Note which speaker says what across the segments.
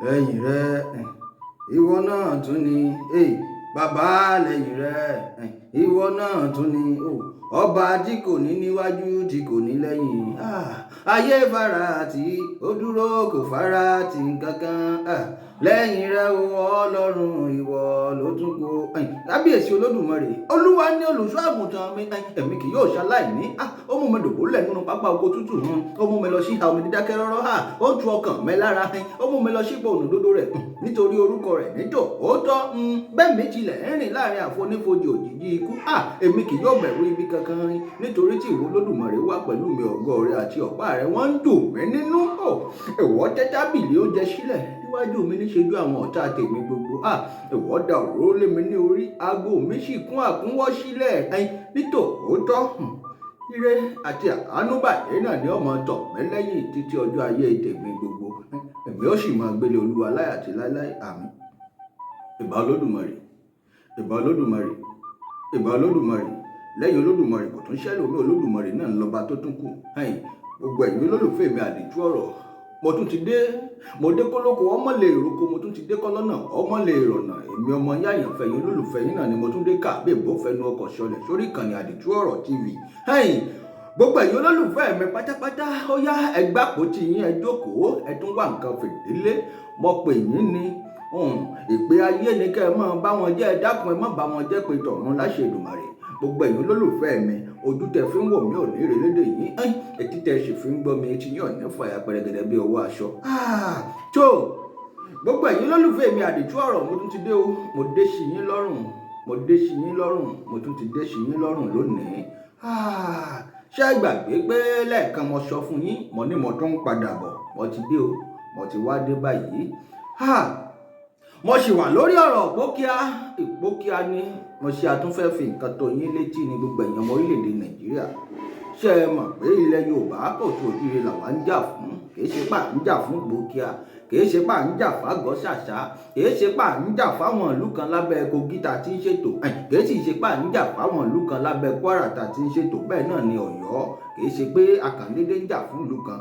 Speaker 1: lẹ́yìn rẹ ìwọ náà tún ni bàbá lẹ́yìn rẹ ìwọ náà tún ni ọba tí kò ní níwájú tí kò ní lẹ́yìn ayé fara tí ó dúró kò fara tí kankan lẹ́yìn rẹ o ọlọ́run ìwọ ló tún kó kábíyèsí olódùmarè olúwa ní olùṣọ́ àgùntàn mi ẹ̀mí kì yóò ṣaláìní ó mú mi dòbólẹ̀ nínú pápá oko tútù ó mú mi lọ sí ìhà omi dídákẹ́ rọ́rọ́ ó tu ọkàn mi lára ó mú mi lọ sí ipò òdòdó rẹ̀ nítorí orúkọ rẹ̀ nítò ó tọ́ bẹ́ẹ̀ mi tilẹ̀ ń rìn láàrin àfonífojì òjìji ikú èmi kì yóò bẹ̀rù ibi kankan rin nítorí tí ìwọ olódùmarè wà pẹ̀lú mi ọ̀gọ́ rẹ̀ àti ọ̀pá rẹ̀ wọ́n ń dùn mí nínú ìwọ tẹ́ tábìlì oúnjẹ sílẹ̀ níwájú mi níṣẹ́jú àwọn ọ̀tá tèmi gbogbo ìwọ dà òróró lé mi ní orí aago mi sì kún àkúnwọ́ sílẹ̀ nítòótọ́ ire àti àánú báyìí náà ni ọmọ tọ̀ mí lẹ́yìn títí ọjọ́ ayé tèmi gbogbo èmi ó sì máa gbélé olúwa láyé àti láéláé àmín. ìbà olódùmarè ìbà olódùmarè ìbà olódùmarè lẹ́yìn olódùmarè kò tún ṣẹlòmí olódùmarè náà lọ́ba tó tún kù gbogbo ẹ̀yin olólùfẹ́ mi àdìtú ọ̀rọ̀ mo tún ti dé mo dé kólókó ọmọ lè roko mo tún ti dé kọ́lọ́nà ọmọ lè rọ̀nà èmi ọmọ yáyàn fẹ̀yìn olólùfẹ́ yín náà ni mo tún dé káàbẹ̀ bó fẹnu ọkọ̀ ṣọlẹ̀ sórí ìkànnì àdìtú ọ̀rọ̀ TV gbogbo ẹ̀yin olólùfẹ́ mi pátápátá ó yá ẹgbà kò tí yín ẹ jókòó ẹ tún wá nǹkan fìdílé mo pè yín ni ìpè ayé ni kẹ́ ẹ máa bá wọn jẹ́ ẹ dákun ẹ má bá wọn jẹ́ pé tọ̀run láṣẹ Èdùmàrè gbogbo ẹ̀yin olólùfẹ́ mi ojú tẹ fi ń wò mí ò ní ìrẹ̀lẹ́dẹ̀ yìí etí tẹ sì fi ń gbọ́ mi etí yín ò ní fàyà pẹ̀rẹ̀gẹ̀dẹ̀ bí ọwọ́ aṣọ. tó gbogbo ẹ̀yin olólùfẹ́ mi àdìtú ọ̀rọ̀ mo tún ti dé o mo dé sí yín lọ́rùn mo dé sí yín lọ́rùn mo tún ti dé sí yín lọ́rùn lónìí. ṣé ẹ gbàgbé pé lẹ́ẹ̀kan mo sọ fún yín mo ní mo tún ń padà bọ̀ mo ti dé o mo ti wá dé báyìí. mo sì wà lórí ọ̀rọ̀ ìpókíà ni mo ṣe àtúnfẹ́ fi nǹkan tó yín létí ní gbogbo ẹ̀yàn ọmọ orílẹ̀-èdè Nàìjíríà ṣé ẹ mọ̀ pé ilẹ̀ Yorùbá kò tó òjìrè làwa ń jà fún kì í ṣe pà ń jà fún ìpókíà kì í ṣe pà ń jà fágọ́ ṣàṣà kì í ṣe pà ń jà fáwọn ìlú kan lábẹ́ Kogi tá tí ń ṣètò kì í sì ṣe pà ń jà fáwọn ìlú kan lábẹ́ Kwara tá tí ń ṣètò bẹ́ẹ̀ náà ni Ọ̀yọ́ kì í ṣe pé àkàndédé ń jà fún ìlú kan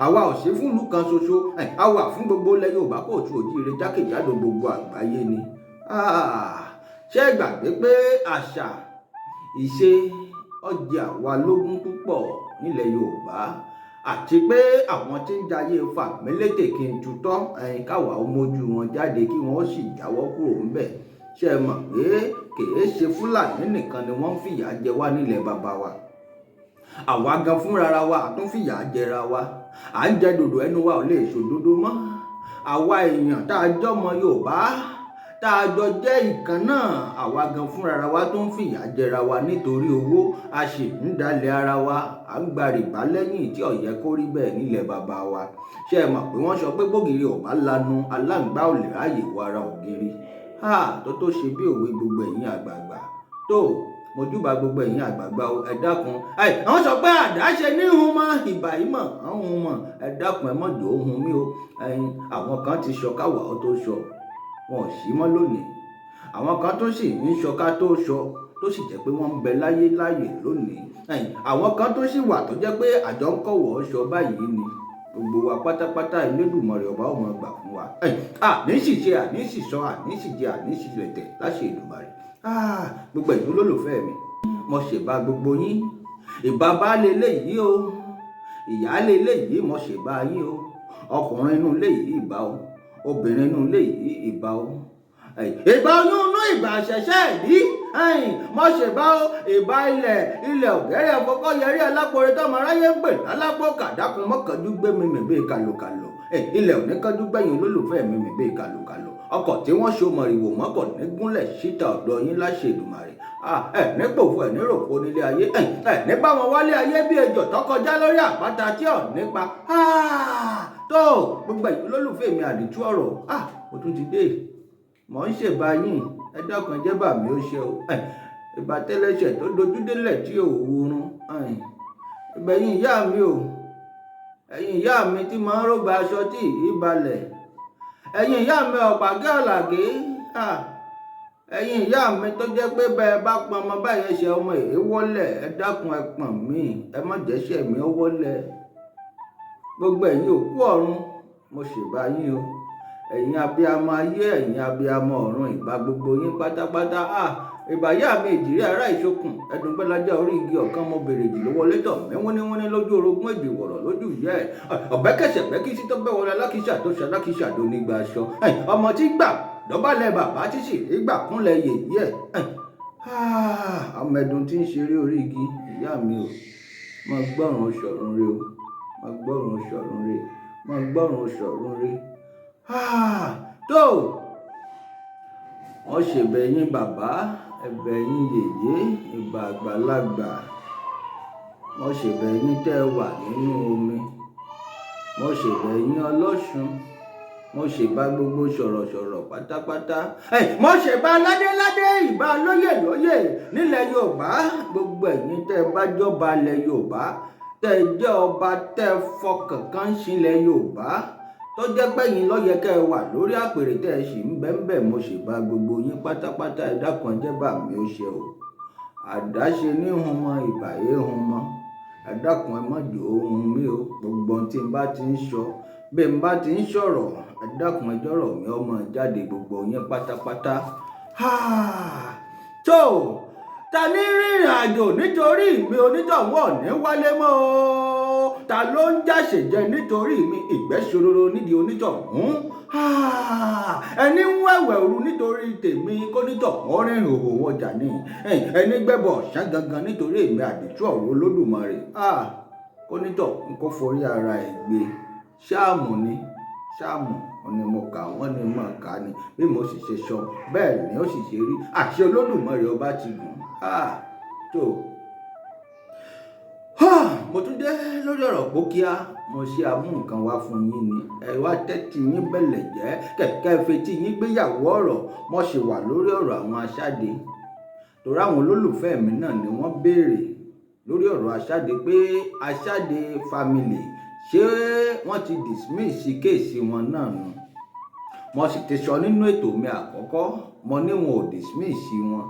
Speaker 1: àwa ò ṣe fún ìlú kan ṣoṣo àwa fún gbogbo ilẹ̀ Yorùbá kò tó òjìrè jákèjádò gbogbo àgbáyé ni. ṣé ẹ gbàgbé pé àṣà ìṣe ọjà wa lógún púpọ̀ nílẹ̀ Yorùbá àti pé àwọn tí ń jayé fàmílétè kí n tutọ́ káwa ó mójú wọn jáde kí wọ́n sì jáwọ́ kúrò ńbẹ̀. ṣé ẹ mọ̀ pé kìí ṣe Fúlàní nìkan ni wọ́n ń fìyà jẹ wá nílẹ̀ bàbá wa àwa gan fúnra wa àtún fìyà jẹra wa à ń jẹ dòdò ẹnu wa ò lè ṣòdodo mọ́ àwa èèyàn tá a jọmọ Yorùbá tá a jọ jẹ́ ìkan náà àwa gan fúnra wa tó ń fìyà jẹra wa nítorí owó a sì ń dalẹ̀ ara wa à ń gba rìbá lẹ́yìn tí ó yẹ kó rí bẹ́ẹ̀ nílẹ̀ bàbá wa. ṣé ẹ mọ̀ pé wọ́n sọ pé bógiri ò bá lanu aláǹgbá ò lè ráàyè wọ ara ògiri tó ṣe bí òwe gbogbo ẹ̀yin àgbààgbà tó mojúbà gbogbo ẹ̀yin àgbààgbà ẹ dákun àwọn sọ pé àdáṣe níhun mọ́ ìbà yìí mọ̀ àwọn mọ̀ ẹ dákun ẹ mọ̀ jò ó hun mí o àwọn kan ti sọ káwa ó tó sọ wọn ò sí mọ́ lónìí àwọn kan tó sì ń sọ ká tó sọ tó sì jẹ́ pé wọ́n ń bẹ láyé lónìí àwọn kan tó sì wà tó jẹ́ pé àjọ ń kọ̀wọ́ sọ báyìí ni gbogbo wa pátápátá Elédùmarè ọba ọmọ gbà fún wa àníṣìṣe àníṣìṣọ àníṣìjẹ àníṣìlẹ̀tẹ̀ láṣẹ Èdùmàrè. gbogbo ẹ̀yin olólùfẹ́ mi mo ṣèbà gbogbo yín ìbà baálé eléyìí o ìyáálé eléyìí mo ṣèbà yín o ọkùnrin inú ilé yìí ìbà o obìnrin inú ilé yìí ìbà o ìbà oyún inú ìbà ṣẹ̀ṣẹ̀ yìí mo ṣèbà o ìbà ilẹ̀ ọ̀gẹ́rẹ́ ọkọ̀ yẹrí alápòrè tọmọ aráyé ń pè lálápò kàdákun mọ́kànjú gbé mi mìbí kàlòkàlò ilẹ̀ oníkanjú gbẹ̀yìn olólùfẹ́ mi mìbí kàlòkàlò ọkọ̀ tí wọ́n ṣe mọ̀rìwò mọ́kọ̀ nígúnlẹ̀ síta ọ̀dọ̀ yín láṣẹ Èdùmàrè nípòfò níròfò nílé ayé nípa wọn wálé ayé bí ejò tó kọjá lórí àpáta tí ò nípa tó gbogbo ẹ̀yin olólùfẹ́ mi àdìtú ọ̀rọ̀ mo tún ti dé mò ń ṣèbà yín ẹ dákun jẹ́ bà mí ó ṣe o ìbà tẹ́lẹ̀ṣẹ̀ tó dojú délẹ̀ tí ò wúrun ìgbẹ̀yìn ìyá mi o ẹ̀yin ìyá mi tí máa ń rògbà aṣọ tí ì balẹ̀ ẹ̀yin ìyá mi ọ̀pàgẹ́ ọ̀làgé ẹ̀yin ìyá mi tó jẹ́ pé bẹ́ẹ̀ bá pọn ọmọ báyẹn ṣe ọmọ èé wọ́lẹ̀ ẹ dákun ẹ pọ̀n mí ẹ má jẹ́ṣẹ̀ mi ó wọ́lẹ̀ gbogbo ẹ̀yin òkú ọ̀run mo ṣèbà yín o ẹ̀yin abiyamọ ayé, ẹ̀yin abiyamọ ọ̀run, ìbà gbogbo yín pátápátá. Ìbàyá mi èjìrí ará ìṣokùn ẹdun gbẹlájà orí igi ọ̀kan mo bèrè jì lówó létọ̀ mẹ́wọ́níwọ́ní lójú orogún èjì wọ̀rọ̀ lójú ìyá ẹ̀ ọ̀bẹ́kẹsẹ̀ bẹ́kísí tó bẹ́ wọlé alákìísà tó ṣe alákìísà tó nígbà aṣọ ọmọ tí gbà dọ̀bálẹ̀ bàbá tí sì rí gbà kúnlẹ̀ yèyí ẹ̀ ọmọ ẹdun tí ń ṣeré orí igi ìyá mi ò máa gbọ́ràn ṣọ̀run rẹ o máa gbọ́ràn ṣọ̀run rẹ máa gbọ́ràn ṣọ̀run rẹ tó wọ́n ṣèbẹ̀ yín bàbá ẹ̀bẹ̀ yín yèyé ìbà àgbàlagbà wọ́n ṣèbẹ̀ yín tẹ́ wà nínú omi wọ́n ṣèbẹ̀ yín ọlọ́ṣun wọ́n ṣèbá gbogbo sọ̀rọ̀sọ̀rọ̀ pátápátá wọ́n ṣèbá ládéládé ìbá lóyè lóyè nílẹ̀ Yorùbá gbogbo ẹ̀yin tẹ́ bá jọba ilẹ̀ Yorùbá tẹ́ jẹ́ ọba tẹ́ fọkàn kan sílẹ̀ Yorùbá tó jẹ́ pẹ́yìn ló yẹ kẹ́ ẹ wà lórí àpèrè tẹ́ ẹ sì ń bẹ́ńbẹ́ mo sì bá gbogbo yín pátápátá ẹ dákun jẹ́ bà mí ó ṣe o àdáṣe ní hun mọ ìbàyé hun mọ ẹ dákun ẹ má jò ohun mi o gbogbo tí n bá ti ń sọ bí n bá ti ń sọ̀rọ̀ ẹ dákun ẹ jọ̀rọ̀ mi ọmọ jáde gbogbo yín pátápátá tó ta ní rìnrìn àjò nítorí mi onítọ̀hún ní wálé mọ́ o ta ló ń jáṣèjẹ nítorí mi ìgbẹ́ ṣòroro nídìí onítọ̀hún ẹni ń wẹ̀wẹ̀ òru nítorí tèmi kónítọ̀hún rìn òhò ọjà ni ẹni gbẹ́bọ̀ ọ̀sán gangan nítorí èmi àdìtú ọ̀rọ̀ Olódùmarè kónítọ̀hún kó forí ara ẹ̀ gbé ṣáàmù ni ṣáàmù ni mo kà wọ́n ni mo kà ni bí mo sì ṣe sọ bẹ́ẹ̀ ni ó sì ṣe rí àṣẹ Olódùmarè ọba ti gùn tó mo tún dé lórí ọ̀rọ̀ pókíá mo ṣe amú nǹkan wá fún yín ni ẹ wá tẹ́tí yín bẹ̀lẹ̀ jẹ́ kẹ̀kẹ́ fetí yín gbéyàwó ọ̀rọ̀ mo ṣe wà lórí ọ̀rọ̀ àwọn aṣáde torí àwọn olólùfẹ́ mi náà ni wọ́n béèrè lórí ọ̀rọ̀ aṣáde pé aṣáde family ṣé wọ́n ti dismiss kéèsì wọn náà nù mo sì ti sọ nínú ètò mi àkọ́kọ́ mo ní wọn ò dismiss wọn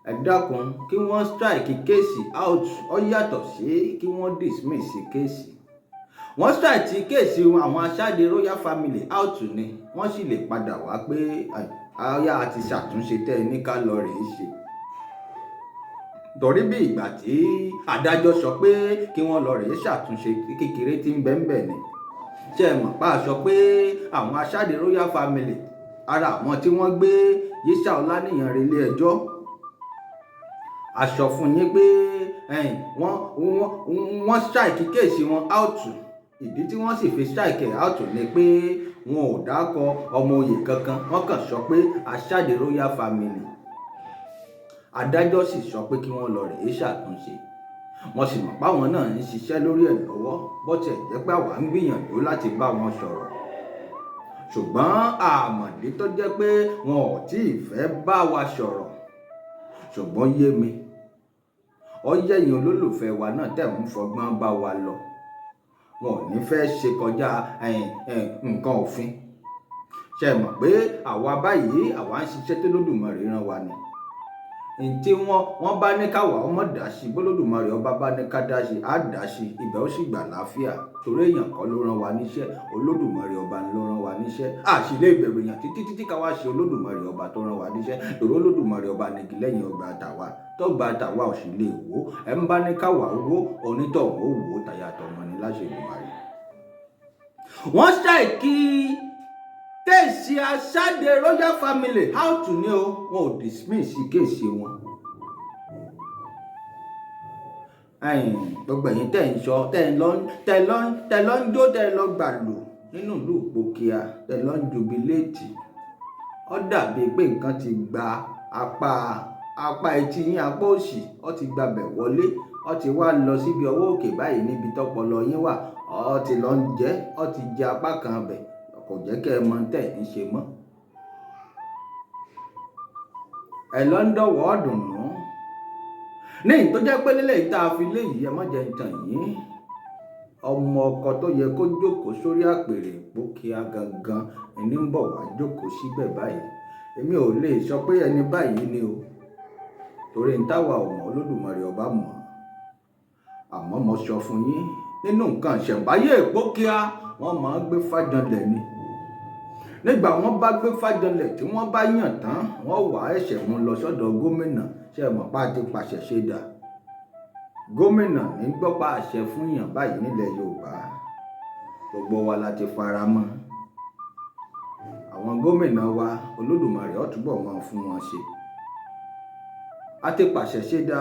Speaker 1: ẹ dákun kí wọ́n strike kéèsì out ó yàtọ̀ sí kí wọ́n dismiss kéèsì wọ́n strike kéèsì àwọn aṣáde royal family out ni wọ́n sì lè padà wá pé àyà àti ṣàtúnṣe tẹ́ ẹ ní ká lọ rèé ṣe torí bí ìgbà tí adájọ́ sọ pé kí wọ́n lọ rèé ṣàtúnṣe kékeré tí ń bẹ́ńbẹ́ ni ṣe mọ̀ pa sọ pé àwọn aṣáde royal family ara àwọn tí wọ́n gbé Yísà Ọláníyan relé ẹjọ́ a sọ fún yín pé wọ́n strike kéèsì wọn out ìdí tí wọ́n sì fi strike out ni pé wọn ò dákọ ọmọ oyè kankan wọ́n kàn sọ pé aṣáde royal family adájọ́ sì sọ pé kí wọ́n lọ rèé ṣàtúnṣe wọ́n sì mọ̀ páwọn náà ń ṣiṣẹ́ lórí ẹ̀ lọ́wọ́ bó tiẹ̀ jẹ́ pé àwa ń gbìyànjú láti bá wọn sọ̀rọ̀ ṣùgbọ́n àmọ̀dé tó jẹ́ pé wọn ò tí ì fẹ́ bá wa sọ̀rọ̀ ṣùgbọ́n yé mi ó yẹ̀yìn olólùfẹ́ wa náà tẹ̀ ń fọgbọ́n bá wa lọ wọn ò ní fẹ́ ṣe kọjá nǹkan òfin ṣe mọ̀ pé àwa báyìí àwa ń ṣiṣẹ́ tó lódùmarè rán wa ni ntí wọ́n bá ní káwa ọmọ dá sí bólódùmarè ọba bá ní ká dá sí á dá sí ibẹ̀ ó sì gbà láàfíà torí èèyàn kan ló rán wa níṣẹ́ olódùmarè ọba ló rán wa níṣẹ́ àṣìlè ìbẹ̀rù èèyàn títí ká wá ṣe olódùmarè ọba tó rán wa níṣẹ́ torí olódùmarè ọba nìgí lẹ́yìn ọgbà àtàwà tọ́gbà àtàwà ò sì lè wò ẹ̀ ń bá ní káwa wó onítọ̀hún ó wò tàyàtọ̀ mọ́ ni láṣẹ Olódùmarè. wọ́n ṣàìkí kéèsì aṣáde royal family out ni o wọn ò dismiss kéèsì wọn gbogbo ẹ̀yin tẹ́ ń sọ tẹ́ lọ ń jó tẹ́ lọ gbàlù nínú ìlú Ìpókíà tẹ́ lọ ń jubiléètì ó dàbí pé nǹkan ti gba apá etí yín apá òsì ó ti gbabẹ̀ wọlé ó ti wá lọ síbi ọwọ́ òkè báyìí níbi tọ́pọlọ yín wà ó ti lọ ń jẹ ó ti jẹ apá kan bẹ̀ kò jẹ́ kẹ́ ẹ mọ tẹ́ ń ṣe mọ́ ẹ lọ ń dọ̀wọ́ ọ̀dùnnú ní ìtó jẹ́ pé lílẹ̀ ìta fi léyìí ẹ má jẹ́ ìtàn yìí ọmọ ọkọ tó yẹ kó jókòó sórí àpèrè Ìpókíà gangan ẹni ń bọ̀ wá jókòó síbẹ̀ báyìí èmi ò lè sọ pé ẹni báyìí ni o torí ń táwa ọmọ Olódùmarè ọba mọ̀ àmọ́ mo sọ fún yín nínú nǹkan ìṣẹ̀ǹbáyé Ìpókíà wọ́n máa ń gbé fàjànlẹ̀ ni nígbà wọ́n bá gbé Fájọlẹ̀ tí wọ́n bá yàn tán wọ́n wá ẹ̀ṣẹ̀ mú lọ sọ́dọ̀ gómìnà ṣe mọ̀ pa ti pàṣẹ ṣe dà gómìnà ní gbọ́pá àṣẹ fún yàn báyìí nílẹ̀ Yorùbá gbogbo wa la ti fara mọ́ àwọn gómìnà wa Olódùmarè ó túbọ̀ wọn fún wọn ṣe a ti pàṣẹ ṣe dà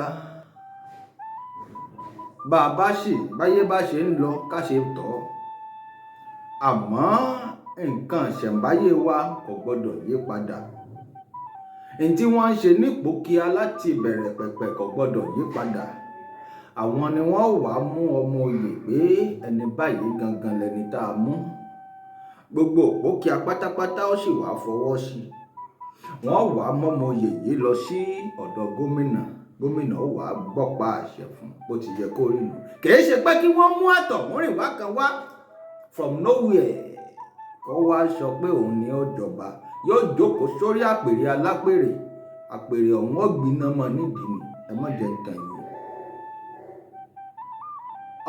Speaker 1: bá a bá ṣì báyé bá ṣe ń lọ ká ṣe tọ́ àmọ́ nǹkan ìṣẹ̀ǹbáyé wa kò gbọdọ̀ yí padà èyí tí wọ́n ń ṣe nípòkíà láti ìbẹ̀rẹ̀ pẹ̀pẹ̀ kò gbọdọ̀ yí padà àwọn ni wọ́n wàá mú ọmọ oyè pé ẹni báyìí gangan lẹni tá a mú gbogbo òpókíà pátápátá ó sì wàá fọwọ́ sí wọ́n wàá mọ́mọ oyè yìí lọ sí ọ̀dọ̀ gómìnà ó wàá gbọ́pá àṣẹ fún bó ti yẹ kó rí nù kì í ṣe pé kí wọ́n mú àtọ̀húnrìn wá kan wá from nowhere kó wá sọ pé òun ni ó jọba yóò jókòó sórí àpèrè alápèrè àpèrè ọ̀hún ọ̀gbìnà mọ́ nídìí ni ẹ má jẹ́ ìtàn yìí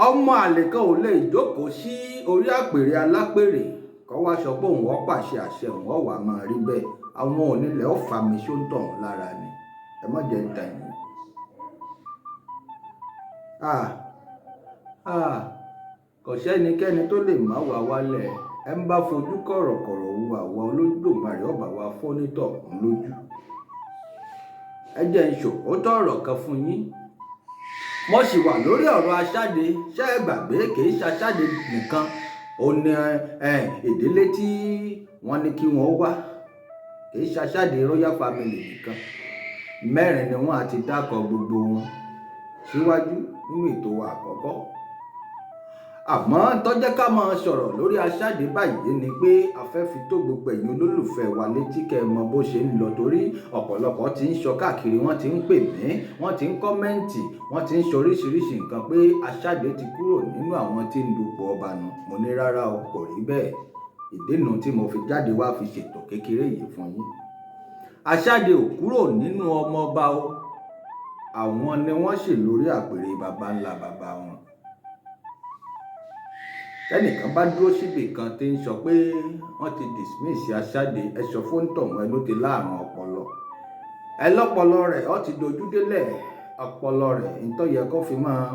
Speaker 1: ọmọ àlè kan ò lè jókòó sí orí àpèrè alápèrè kó wá sọ pé òun ó pàṣẹ àṣẹ òun ó wà máa rí bẹ́ẹ̀ àwọn onílẹ̀ ó fa mi sóńtọ̀ ọ̀hún lára ni ẹ má jẹ́ ìtàn yìí kò sẹ́nikẹ́ni tó lè má wá wálẹ̀ ẹ ń bá fojú kọ̀rọ̀kọ̀rọ̀ wu àwa Olódùmarè ọba wa fọ́nítọ̀ ọ̀hún lójú ẹ jẹ́ ń ṣòkòtọ̀ ọ̀rọ̀ kan fún yín mo sì wà lórí ọ̀rọ̀ Aṣáde ṣé ẹ gbàgbé kì í ṣaṣáde nìkan ó ní ìdílé tí wọ́n ní kí wọ́n wá kì í ṣaṣáde royal family nìkan 4 ni wọ́n àti dákọ̀ gbogbo wọn síwájú nínú ètò àkọ́kọ́ àmọ́ tọ́jẹ́ ká máa sọ̀rọ̀ lórí Aṣáde báyìí ni pé a fẹ́ fi tó gbogbo ẹ̀yin olólùfẹ́ wa létí kẹ́ ẹ mọ bó ṣe ń lọ torí ọ̀pọ̀lọpọ̀ ti ń sọ káàkiri wọ́n ti ń pè mí wọ́n ti ń kọ́mẹ́ǹtì wọ́n ti ń sọ oríṣiríṣi nǹkan pé Aṣáde ti kúrò nínú àwọn tí ń dupò ọba nù mo ní rárá o kò rí bẹ́ẹ̀ ìdínú tí mo fi jáde wá fi ṣètò kékeré yìí fún yín Aṣáde ò kúrò nínú ọmọ ọba o àwọn ni wọ́n ṣe lórí àpèrè baba ńlá baba wọn tẹnìkan bá dúró síbì kan tí ń sọ pé wọ́n ti dismiss Aṣáde ẹ sọ fún tọ̀hún ẹ ló ti láàrùn ọpọlọ ẹ lọ́pọlọ rẹ̀ ó ti dojú délẹ̀ ọpọlọ rẹ̀ nítorí yẹ kó fi máa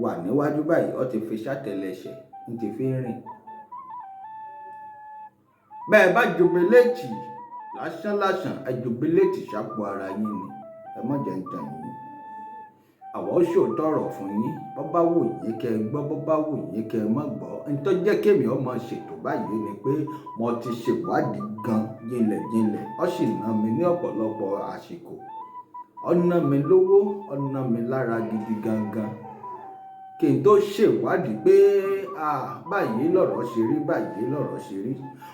Speaker 1: wà níwájú báyìí ó ti fi ṣàtẹlẹsẹ̀ ń ti fi rìn bẹ́ẹ̀ bá jubiléètì lásán ẹ jubiléètì sápò ara yín ni ẹ má jẹ́ ń tàn yín àwọn ṣòótọ́ ọ̀rọ̀ fún yín bó bá wù yín kẹ́ ẹ gbọ́ bó bá wù yín kẹ́ ẹ má gbọ́ nítorí jẹ́ kémi ọmọ ṣètò báyìí ni pé mo ti ṣèwádìí gan jinlẹ̀ ó sì ná mi ní ọ̀pọ̀lọpọ̀ àsìkò ó ná mi lówó ó ná mi lára gidi gangan kí n tó ṣèwádìí pé báyìí lọ̀rọ̀ ṣe rí báyìí lọ̀rọ̀ ṣe rí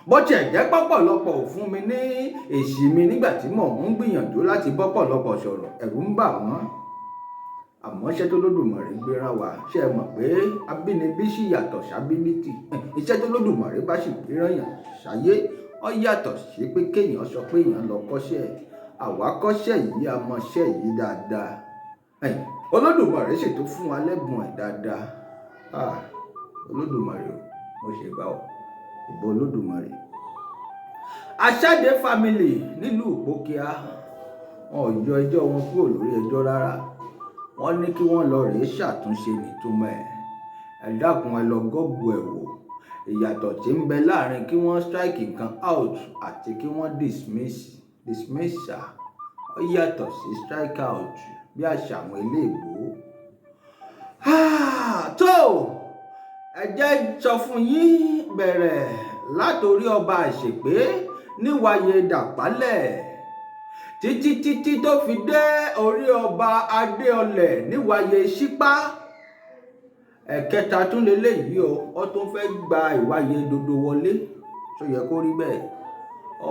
Speaker 1: bó tiẹ̀ jẹ́ pọ̀pọ̀lọpọ̀ ò fún mi ní èsì mi nígbà tí mò ń gbìyànjú láti bọ́pọ̀lọpọ̀ sọ̀rọ̀ ẹ̀rù ń bà wọ́n àmọ́ iṣẹ́ tó Lódùmarè gbéra wa ṣe é mọ̀ pé abínibí sì yàtọ̀ sábílítì iṣẹ́ tó Lódùmarè bá sì gbéra yàn ṣáyé ó yàtọ̀ sí pé kéèyàn sọ pé èèyàn lọ kọ́ṣẹ́ àwa kọ́ṣẹ́ yìí a mọṣẹ́ yìí dáadáa Olódùmarè sì tó fún wa lẹ́bùn ẹ̀ dáadáa Olódùmarè o mo ṣe bá ọ ìbọn Olódùmarè. Aṣáde family nílùú Ìpókíà wọn ò yọ ẹjọ́ wọn kúrò lórí ẹjọ́ rárá wọ́n ní kí wọ́n lọ rèé ṣàtúnṣe nítumọ̀ ẹ dákun ẹ lọ gọ́gù ẹ̀ wò ìyàtọ̀ tí ń bẹ láàrin kí wọ́n strike nǹkan out àti kí wọ́n dismiss ó yàtọ̀ sí strike out bí àṣà àwọn eléèbó. tó ẹ jẹ́ sọ fún yín bẹ̀rẹ̀ látòrí ọba àṣèpé níwáyé dàpálẹ̀ títí tó fi dé orí ọba adéọlẹ̀ níwáyé ṣípá ẹ̀kẹta tún lélẹ́yìí ó tún fẹ́ gba ìwáyé dodo wọlé tó yẹ kó rí bẹ́ẹ̀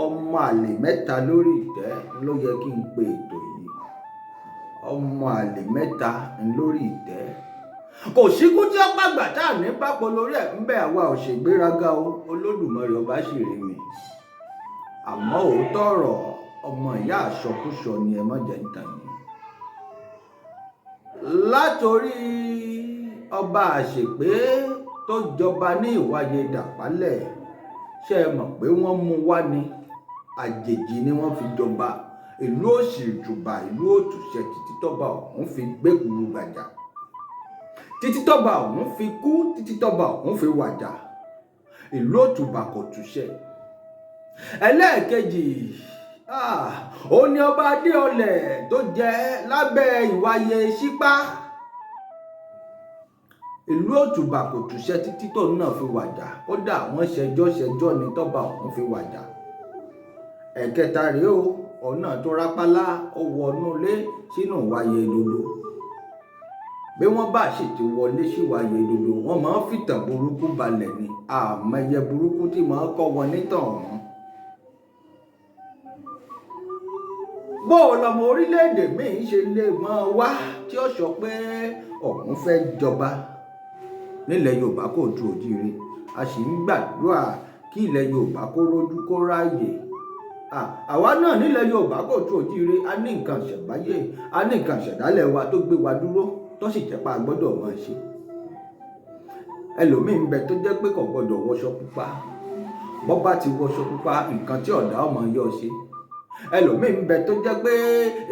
Speaker 1: ọmọ àlè 3 lórí ìtẹ́ ló yẹ kí n pe ètò yìí ọmọ àlè 3 lórí ìtẹ́ kò síkú tí ó pàgbà tá à ní pápọ̀ lórí ẹ̀ ń bẹ àwa ò ṣègbéraga o Olódùmarè ọba sì rí mi àmọ́ òótọ́ ọ̀rọ̀ ọmọ ìyá àṣọkúṣọ ni ẹ má jẹ́ ń tàn yín látòrí ọba àṣèpé tó jọba ní ìwáyé dàpálẹ̀ ṣé ẹ mọ̀ pé wọ́n mú wá ní àjèjì ni wọ́n fi jọba ìlú òsì ìtùbà ìlú òtùṣẹ títí tọ́ba ọ̀hún fi gbẹ́kùrú gbàjà títí tọ́ba ọ̀hún fi kú títí tọ́ba ọ̀hún fi wàjà ìlú òtùbà kò túṣẹ. ẹlẹ́ẹ̀kejì ó ní ọba adéọlẹ̀ tó jẹ́ lábẹ́ ìwáyé ṣípá ìlú òtùbà kò túṣẹ títí tóun náà fi wàjà kódà wọ́n ṣẹjọ́ ní tọ́ba ọ̀hún fi wàjà. ẹ̀kẹta rèé o ọ̀nà tó rápálá ó wọnú ilé sínú ìwáyé dodo bí wọ́n bá sì ti wọlé sí ìwáyé dodo wọ́n máa ń fìtàn burúkú balẹ̀ ní àmọye burúkú tí máa ń kọ́ wọn nítàn ọ̀hún. bó o lọmọ orílẹ̀-èdè míì ṣe lè máa wá tí ó sọ pé ọ̀hún fẹ́ jọba nílẹ̀ Yorùbá kò tu òjìire a sì ń gbàdúrà kí ilẹ̀ Yorùbá kó rójú kó ráàyè. àwa náà nílẹ̀ Yorùbá kò tu òjìire a ní nǹkan ṣẹ̀báyé a ní nǹkan ṣẹ̀dálẹ̀ wa tó gbé wa dúró tó sì jẹ́ pa gbọ́dọ̀ máa ṣe. ẹlòmíì ń bẹ tó jẹ́ pé kò gbọ́dọ̀ wọṣọ pupa bọ́ bá ti wọṣọ pupa nǹkan tí ọ̀dà ọmọ yọ ṣe. ẹlòmíì ń bẹ tó jẹ́ pé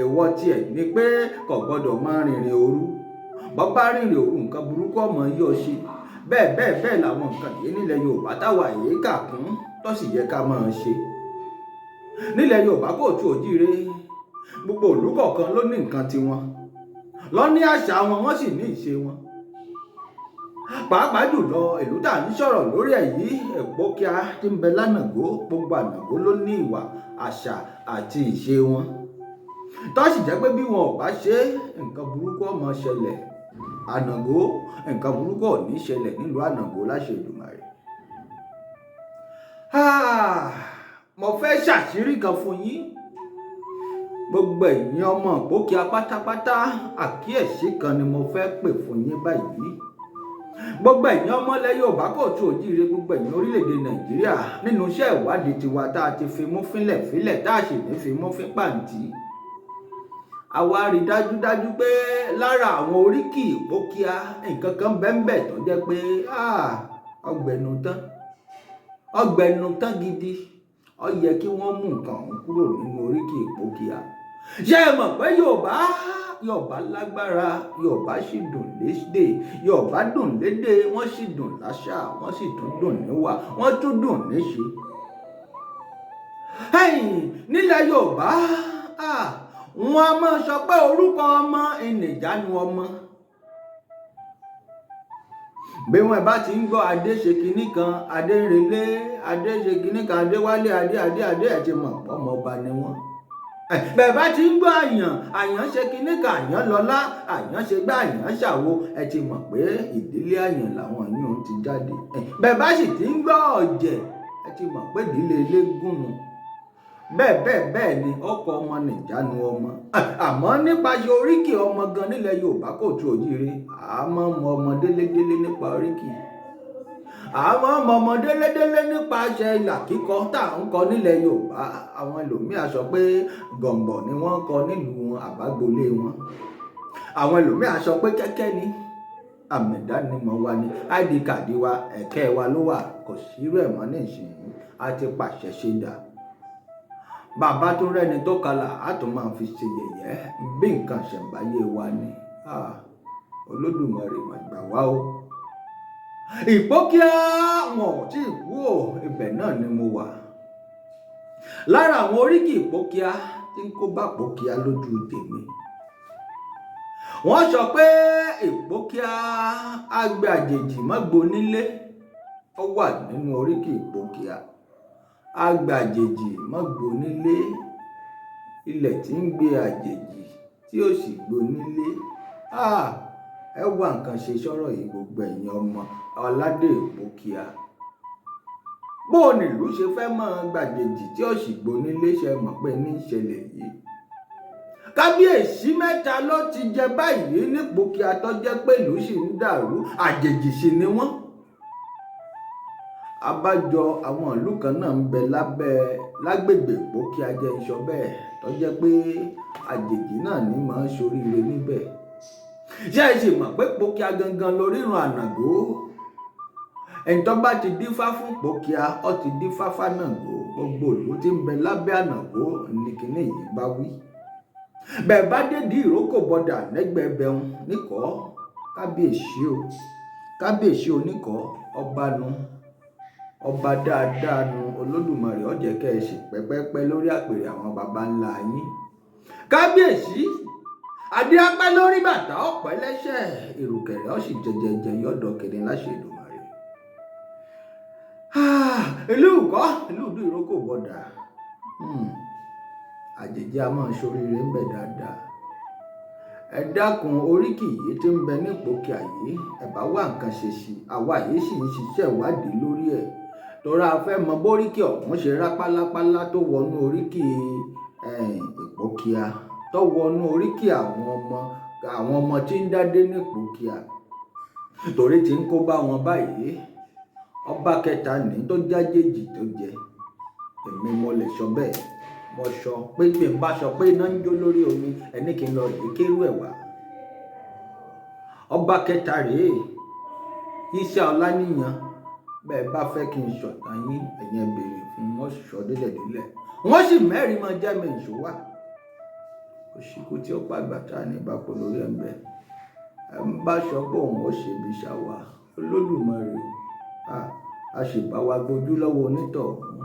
Speaker 1: èèwọ̀ tiẹ̀ ni pé kò gbọ́dọ̀ máa rìnrìn òru bọ́ bá rìnrìn òru nǹkan burúkú ọmọ yọ ṣe. bẹ́ẹ̀ làwọn nǹkan yìí nílẹ̀ Yorùbá táwa èyí kà kún tó sì yẹ ká máa ṣe. nílẹ̀ Yorùbá kò tu òjìire gbogbo ìlú kọ̀ọ̀kan ló ní nǹkan tiwọn lọ ní àṣà wọn wọ́n sì ní ìṣe wọn. pàápàá jùlọ ìlú tá à ń sọ̀rọ̀ lórí ẹ̀ yìí Ìpókíà tí ń bẹ lánàgó gbogbo ànàgó ló ní ìwà àṣà àti ìṣe wọn tó sì jẹ́ pé bí wọn ò bá ṣe nǹkan burúkú ó máa ṣẹlẹ̀. ànàgó nǹkan burúkú ò ní ṣẹlẹ̀ nílùú ànàgó láṣẹ Èdùmàrè. mo fẹ́ ṣàṣírí kan fún yín gbogbo ẹ̀yin ọmọ Ìpókíà pátápátá àkíyèsí kan ni mo fẹ́ pè fún yín báyìí. gbogbo ẹ̀yin ọmọ ilẹ̀ Yorùbá kò tu òjìire gbogbo ẹ̀yin orílẹ̀-èdè Nàìjíríà nínú iṣẹ́ ìwádìí tiwa tá a ti fi mú fínlẹ̀ tá a sì ní fi mú fín pàǹtí. àwa rí dájúdájú pé lára àwọn oríkì Ìpókíà nǹkan kan bẹ́ẹ̀ tó jẹ́ pé ọgbẹ̀nu tán gidi ó yẹ kí wọ́n mú nǹkan ọ̀hún kúrò nínú oríkì Ìpókíà. ṣé ẹ mọ̀ pé Yorùbá lágbára Yorùbá sì dùn lédè Yorùbá dùn lédè wọ́n sì dùn láṣà wọ́n sì tún dùn níwà wọ́n tún dùn níṣe. nílẹ̀ Yorùbá wọn a máa sọ pé orúkọ ọmọ ìnìjánu ọmọ. bí wọn bá ti ń gbọ́ adé ṣe kinní kan adé ń relé adé ṣe kinní kan adé wálé adé ẹ̀ ti mọ̀ ọmọ ọba ni wọ́n. bẹ́ẹ̀ bá ti ń gbọ́ àyàn ṣe kinní kan àyàn lọ́lá àyàn ṣe gbá àyàn ṣàwo ẹ ti mọ̀ pé ìdílé àyàn làwọn yìí ti jáde. bẹ́ẹ̀ bá sì ti ń gbọ́ ọ̀jẹ̀ ẹ ti mọ̀ pé ìdílé eléégún nù. bẹ́ẹ̀ ni ọkọ̀ ọmọ nìjánu ọmọ. àmọ́ nípasẹ̀ oríkì ọmọ gan nílẹ̀ Yorùbá kò tu òjìire àmọ́ ọmọ délédélé nípa oríkì àmọ́ ọmọ délédélé nípasẹ̀ ìlà kíkọ tá à ń kọ nílẹ̀ Yorùbá. àwọn ẹlòmíà sọ pé gọ̀ǹbọ̀ ni wọ́n kọ nílùú wọn àbágbolé wọn. àwọn ẹlòmíà sọ pé kẹ́kẹ́ ni àmì ìdánimọ̀ wa ni ID card wa ẹ̀kẹ́ wa ló wà kò sí rẹ̀ mọ́ nísìnyí a ti pàṣẹ ṣe dà. bàbá tó rẹ́ni tó kalà á tún máa fi ṣe yẹ̀yẹ́ bí nǹkan ṣẹ̀ǹbáyé wa ni. Olódùmarè mà gbà wá o. Ìpókíà wọn ò tí ì kú o ibẹ̀ náà ni mo wà. lára àwọn oríkì Ìpókíà tí ń kó bá Ìpókíà lójú tèmi. wọ́n sọ pé Ìpókíà agbe àjèjì mọ́gbó nílé ó wà nínú oríkì Ìpókíà. agbe àjèjì mọ́gbó nílé ilẹ̀ tí ń gbé àjèjì tí ó sì gbó nílé. ẹ wá nǹkan ṣe sọ̀rọ̀ yìí gbogbo ẹ̀yin ọmọ aládé Ìpókíà. bó o nílùú ṣe fẹ́ mọ́ gbàjèjì tí ó sì gbó nílé ṣe mọ̀ pé ní ìṣẹ̀lẹ̀ yìí. kábíyèsí mẹ́ta ló ti jẹ báyìí ní Ìpókíà tó jẹ́ pé ìlú sì ń dàrú àjèjì sì ni wọ́n. abájọ àwọn ìlú kan náà ń bẹ lágbègbè Ìpókíà jẹ́ ìṣọ bẹ́ẹ̀ tó jẹ́ pé àjèjì náà ní máa ń ṣoríire níbẹ̀. ṣé ẹ sì mọ̀ pé Ìpókíà gangan lórírun ànàgó ẹni tó bá ti dífá fún Ìgbókíà ó ti dífá f'Ànàngó, gbogbo ìlú tí ń bẹ lábẹ́ Ànàngó ní kinní yìí bá wí. Bẹ́ẹ̀ bá dé di ìrókò bọ́dà lẹ́gbẹ̀ẹ́ bẹ̀rùn níkọ́, kábíyèsí o, kábíyèsí oníkọ́, ọba nu, ọba dáadáa nu, Olódùmarè ó jẹ́ kẹ́ ẹ sì pẹ́pẹ́pẹ́ lórí àpèrè àwọn baba ńlá yín. Kábíyèsí adé apẹ́ lórí bàtà ọ̀pẹ́ lẹ́sẹ̀, ìrùkẹ̀rẹ̀ ó sì jẹjẹjẹ yọ̀dọ̀ kìnìún láṣẹ Èdùmàrè. Ìlú ìkọ́ ìlú ìrókò bọ́dà, àjèjì a máa ṣoríire ń bẹ dáadáa. Ẹ dákun oríkì yìí tí ń bẹ ní Ìgbókíà yìí, ẹ bá wá nǹkan ṣe sí i, àwa yìí sì ń ṣiṣẹ́ ìwádìí lórí ẹ̀, torí a fẹ́ mọ bóríkì ọ̀hún ṣe rápálápálá tó wọnú oríkì Ìgbókíà, tó wọnú oríkì àwọn ọmọ tí ń dádé ní Ìgbókíà, torí tí ń kó bá wọn báyìí. Ọba kẹta ní tó jájèjì tó jẹ, èmi mo lè sọ bẹ́ẹ̀. Mo sọ pé bí n bá sọ pé iná ń jó lórí omi, ẹni kí n lọ rèé kérú ẹ̀ wá. Ọba kẹta rèé, Iṣẹ́ Ọláníyan. Bẹ́ẹ̀ bá fẹ́ kí n sọ̀tàn yín, ẹ̀yin béèrè fún wọn sọ délẹ̀délẹ̀, wọ́n sì mẹ́rin máa jẹ́ mi ìṣó wá. Òṣìkú tí ó pàgbà tá ní ìbápo lórí ẹ̀ ń bẹ. Ẹ ń bá sọ pé òun ó ṣe bí ṣàwà, Olódùmarè a sì bá wa gbójú lọ́wọ́ onítọ̀hún,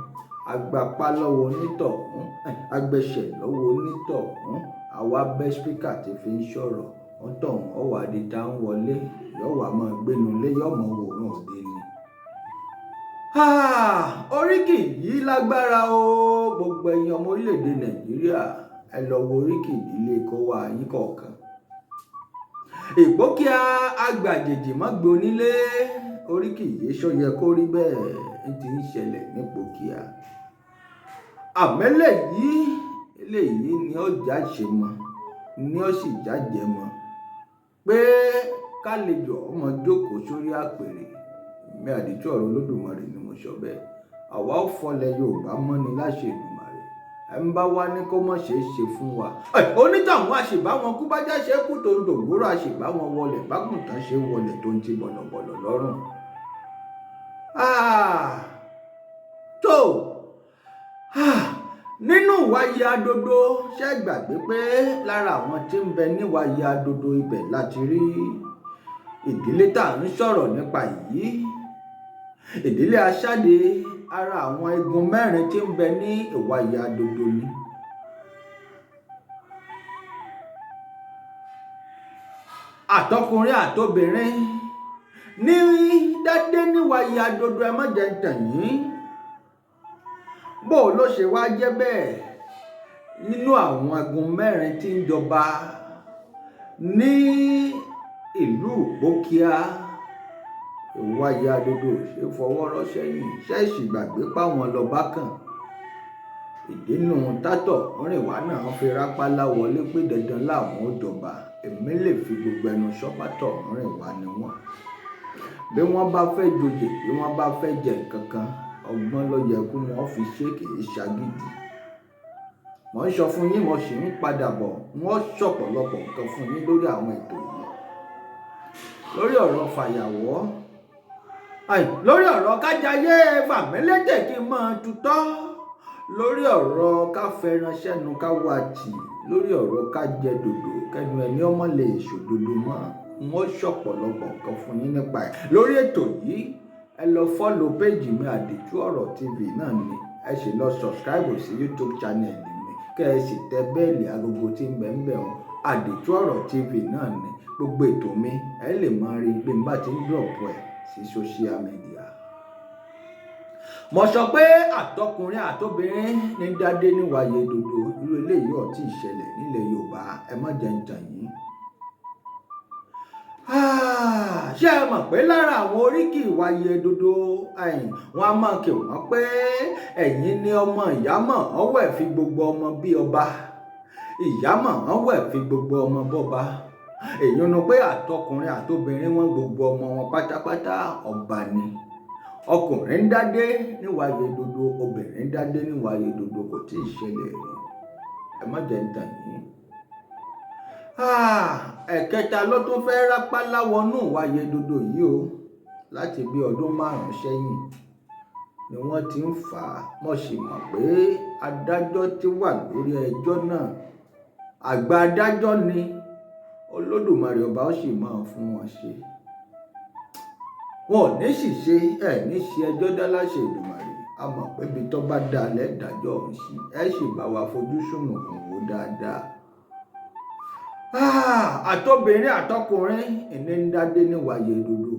Speaker 1: agbapá lọ́wọ́ onítọ̀hún, agbẹ̀ṣẹ̀ lọ́wọ́ onítọ̀hún, àwa bẹ́ spíkà tí fi ń sọ̀rọ̀, ọ̀tọ̀hún ọ̀wà àdìta ń wọlé, yọ̀wà máa gbénu lé yọ̀mọ̀ òórùn òde ni. Oríkì yìí lágbára o, gbogbo ẹ̀yin ọmọ orílẹ̀-èdè Nàìjíríà, ẹ lọ wo oríkì ìdílé kó wá yín kọ̀ọ̀kan. Ìgbókíà agbàjèjì mọ́gbé onílé, oríkì yìí ṣó yẹ kó rí bẹ́ẹ̀, ti ń ṣẹlẹ̀ ní Ìgbókíà. Àmẹ́lẹ̀ yìí eléyìí ni ó jáṣe mọ́, ni ó sì jájẹ mọ́ pé kálejò ọmọ jókòó sórí àpèrè. Mi àdìtú ọ̀rọ̀ Olódùmarè ni mo sọ bẹ́ẹ̀. Àwa ó fọlẹ̀ Yorùbá mọ́ ni láṣẹ Èdùmàrè. Ẹ ń bá wá ní kó mọ̀ ṣe é ṣe fún wa. Onítàwọn àṣìbá wọn kú bá jáṣe kú tó ń dògbòrò, àṣìbá wọn wọlé bágùntàn ṣe wọlé tó ń ti bọ̀lọ̀bọ̀lọ̀ lọ́rùn. Tó nínú ìwáyé Adodo, ṣé gbàgbé pé lára àwọn tí ń bẹ níwáyé Adodo ibẹ̀ láti rí ìdílé tá à ń sọ̀rọ̀ nípa yìí. Ìdílé Aṣáde, ara àwọn igun mẹ́rin tí ń bẹ ní ìwáyé Adodo ni. Àtọkùnrin àtobìnrin ní dádé níwáyé Adodo, ẹ má jẹ́ ń tàn yín. Bó ló ṣe wá jẹ́ bẹ́ẹ̀ nínú àwọn igun mẹ́rin tí ń jọba ní ìlú Ìgbókíà, ìwáyé Adodo ṣe fọwọ́ rọ́ sẹ́yìn, ṣẹ́ẹ̀sì gbàgbé páwọn lọ́ba kàn. Ìdínú tátọ̀ Mọ́rìnwá náà fi rápálá wọlé pé dandan láwọn ó jọba. Èmi lè fi gbogbo ẹnu sọ́pátọ̀ Mọ́rìnwá ni wọ́n. Bí wọ́n bá fẹ́ joyè, bí wọ́n bá fẹ́ jẹ nǹkan kan, ọgbọ́n ló yẹ kí wọ́n fi ṣe, kì í ṣagídí. Wọ́n sọ fún yín, mo sì ń padà bọ̀, wọ́n sọ̀pọ̀lọpọ̀ nǹkan fún yín lórí àwọn ètò yìí. Lórí ọ̀rọ̀ fàyàwọ́, lórí ọ̀rọ̀ kájayé fàmílétè kí n máa tutọ́, lórí ọ̀rọ̀ ká fẹ́ràn sẹ́nu ká wá tì, lórí ọ̀rọ̀ ká jẹ dòdò kẹnu ẹni ọmọ lè ṣòdodo mọ́. Wọ́n sọ̀pọ̀lọpọ̀ nǹkan fún yín nípa ẹ̀ lórí ètò yìí. Ẹ lọ fọ́lọ̀ péjì mi Àdìtú Ọ̀rọ̀ TV náà ni, ẹ sì lọ subscribe sí YouTube channel mi, kẹ́ ẹ sì tẹ bẹ́ẹ̀lì agogo tí ń bẹ ń bẹ̀ wọn. Àdìtú Ọ̀rọ̀ TV náà ni gbogbo ètò mi, ẹ lè máa rí bí n bá ti ń drop ẹ̀ sí social media. Mo sọ pé àtọkùnrin àtobìnrin ní dádé níwáyé Adodo, irú eléyìí ò tí ì ṣẹlẹ̀ nílẹ̀ Yorùbá, ẹ má jẹ́ ń tàn yín. Ṣé ẹ mọ̀ pé lára àwọn oríkì ìwáyé Adodo, wọ́n á máa kì wọ́n pé ẹ̀yin ni ọmọ ìyámọ̀ ọwọ́ ẹ̀ fi gbogbo ọmọ bí ọba, ìyámọ̀ ọwọ́ ẹ̀ fi gbogbo ọmọ bọ́ba. Èyí ni pé àtọkùnrin àtobìnrin wọn gbogbo ọmọ wọn pátápátá ọba ni. Ọkùnrin ń dádé níwáyé Adodo, obìnrin ń dádé níwáyé Adodo, kò tí ì ṣẹlẹ̀ rí. Ẹ má jẹ́ ń tàn yín. Ẹ̀kẹta ló tún fẹ́ rápálá wọnú ìwáyé Adodo yìí o, láti bí ọdún 5 sẹ́yìn ni wọ́n ti ń fà á. Mo sì mọ̀ pé adájọ́ tí wà lórí ẹjọ́ náà àgbà adájọ́ ni. Olódùmarè ọba ó sì máa fún wọn ṣe. Wọn ò ní sì ṣe ní ṣe ẹjọ́ dá láṣẹ Èdùmàrè. A mọ̀ pé ibi tó bá dá lẹ́dàjọ́ ọ̀hún sí sì bá wa fojú sùnùkùn wò dáadáa. Àtobìnrin àtọkùnrin ìní ń dádé ní wàyè dodo.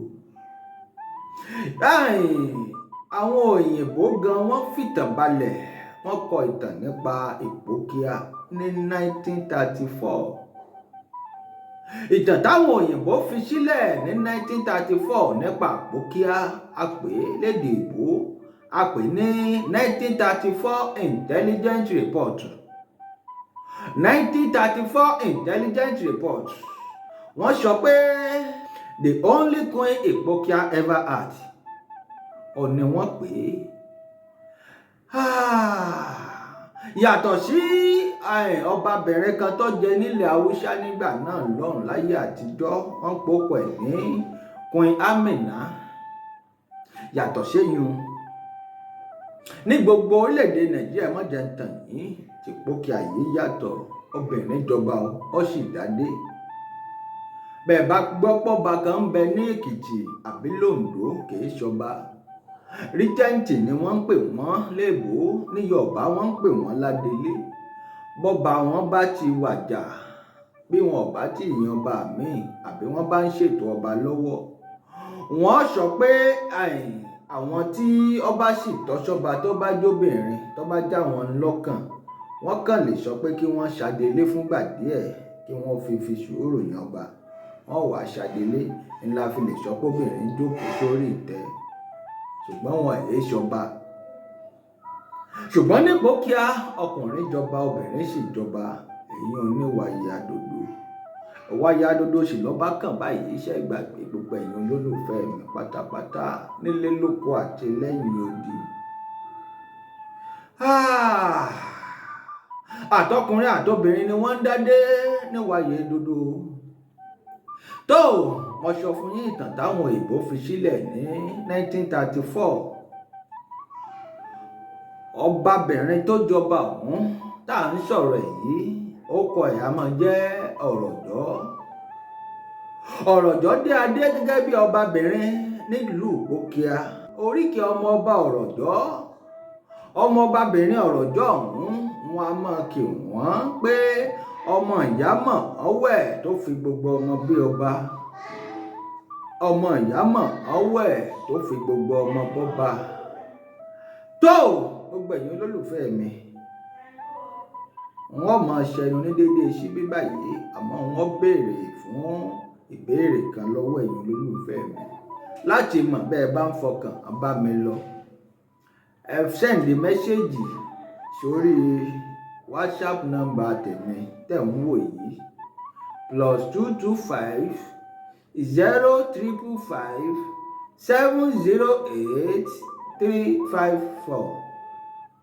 Speaker 1: Àwọn òyìnbó gan wọ́n fìtàn balẹ̀, wọ́n kọ ìtàn nípa Ìpókíà ní 1934. Ìtàn táwọn òyìnbó fi sílẹ̀ ní 1934 nípa Ìpókíà a pè lédè Ìgbò, a pè ní 1934 Intelligence Report. 1934 Intelligence Report. Wọ́n sọ pé the only queen Ìpókíà ever had. Ó ní wọ́n pè é. Yàtọ̀ sí ọbabìnrin kan tó jẹ nílẹ̀ Haúsá nígbà náà lọ́rùn láyé àtijọ́, wọ́n pòpọ̀ ẹ̀ ní Queen Amina. Yàtọ̀ séyún, ní gbogbo orílẹ̀-èdè Nàìjíríà má jẹ́ ń tàn yín, tí Ìpókíà yìí yàtọ̀. Obìnrin jọba ó sì dádé. Bẹ́ẹ̀ bá gbọ́ pọ́ba kan ń bẹ ní Èkìtì àbí l'Oǹdó kìí ṣọba. Ríjẹ́ǹtì ni wọ́n ń pè wọ́n léèbó, ní Yorùbá wọ́n ń pè wọ́n ládélé. Bọ́ba wọn bá ti wàjà, bí wọn ò bá ti yan ọba míì àbí wọ́n bá ń ṣètò ọba lọ́wọ́, wọ́n sọ pé àwọn tí ọba sì tọ́ṣọ́ba tó bá jóbìnrin tó bá já wọn lọ́kàn, wọ́n kàn lè sọ pé kí wọ́n ṣàdélé fúngbà díẹ̀ kí wọ́n fi sùúrù yan ọba. Wọ́n wá ṣàdélé ńlá fi lè sọ pé obìnrin jókòó sórí ìtẹ́, ṣùgbọ́n wọn èé ṣọba. Ṣùgbọ́n ní Ìpókíà ọkùnrin jọba obìnrin sì jọba. Èyí oníwàyè àdòdó. Wàyè àdòdó sì lọ́ba kàn báyìí. Iṣẹ́ ìgbàgbé gbogbo ẹ̀yin olólùfẹ́ mi pátápátá nílé lóko àti lẹ́yìn odi. Àtọkùnrin àtobìnrin ni wọ́n ń dádé ní wàyè àdòdó. Tó mo sọ fún yín ìtàn táwọn òyìnbó fi sílẹ̀ ní 1934. Ọbabìnrin tó jọba ọ̀hún tá à ń sọ̀rọ̀ yìí, orúkọ ẹ̀ á máa jẹ́ Ọ̀rọ̀jọ́. Ọ̀rọ̀jọ́ dé adé gẹ́gẹ́ bí ọbabìnrin nílùú Ìpókíà. Oríkì ọmọ ọba Ọ̀rọ̀jọ́, ọmọbabìnrin Ọ̀rọ̀jọ́ ọ̀hún, wọn a máa kì wọ́n pé ọmọ ìyámọ̀ ọwẹ́ tó fi gbogbo ọmọ bí ọba. Ọmọ ìyámọ̀ ọwẹ́ tó fi gbogbo ọmọ bọ́ba. Tó gbogbo ẹ̀yin olólùfẹ́ mi, wọ́n máa ṣẹnu ní déédéé síbí báyìí, àmọ́ wọ́n béèrè fún ìbéèrè kan lọ́wọ́ ẹ̀yin olólùfẹ́ mi láti mọ̀ bẹ́ẹ̀ bá ń fọkàn bá mi lọ. Ẹ sẹ́ndì mẹ́sẹ́jì sórí WhatsApp nọ́mbà tèmi tẹ̀ ń wò yìí, +225 055 708 354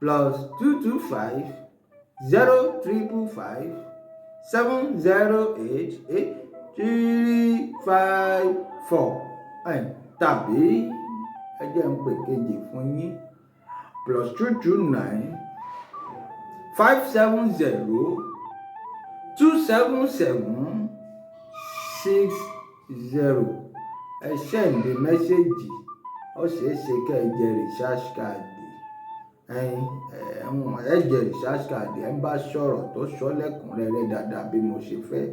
Speaker 1: +225 055 708 354 tàbí ẹ jẹ́ ń pè kejì fún yín, +229 570 277 60. Ẹ sẹ́ndì mẹ́sẹ́jì, ó ṣeé ṣe kẹ́ ẹ jẹ research card. Ẹ jẹ research card ẹ ń bá sọ̀rọ̀ tó sọ lẹ́kùnrẹ́rẹ́ dáadáa bí mo ṣe fẹ́.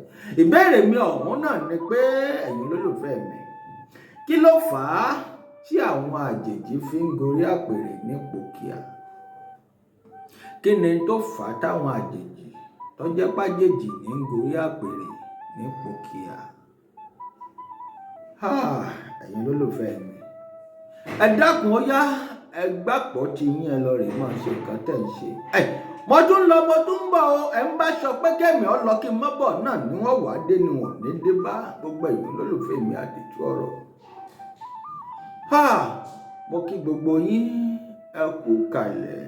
Speaker 1: Ìbéèrè mi ọ̀hún náà ni pé ẹ̀yin olólùfẹ́ mi, kí ló fà á tí àwọn àjèjì fi ń gorí àpèrè ní Ìpókíà? Kí ni tó fà á táwọn àjèjì tó jẹ́ pàjèjì ní ń gorí àpèrè ní Ìpókíà? Ẹ̀yin olólùfẹ́ mi, ẹ dákun ó yá, ẹ gbàpọ̀ tí yín ẹ lọ rè máa ṣe nǹkan tẹ̀ ń ṣe. Mo tún lọ mo tún bọ̀ o. Ẹ ń bá sọ pé kẹ́mi ọ lọ kí n má bọ̀ náà ni wọ́n wá dé ni wọ́n ní dé bá. Gbogbo ẹ̀yin olólùfẹ́ mi àdìtú ọ̀rọ̀. Mo kí gbogbo yín ẹ kú kalẹ̀.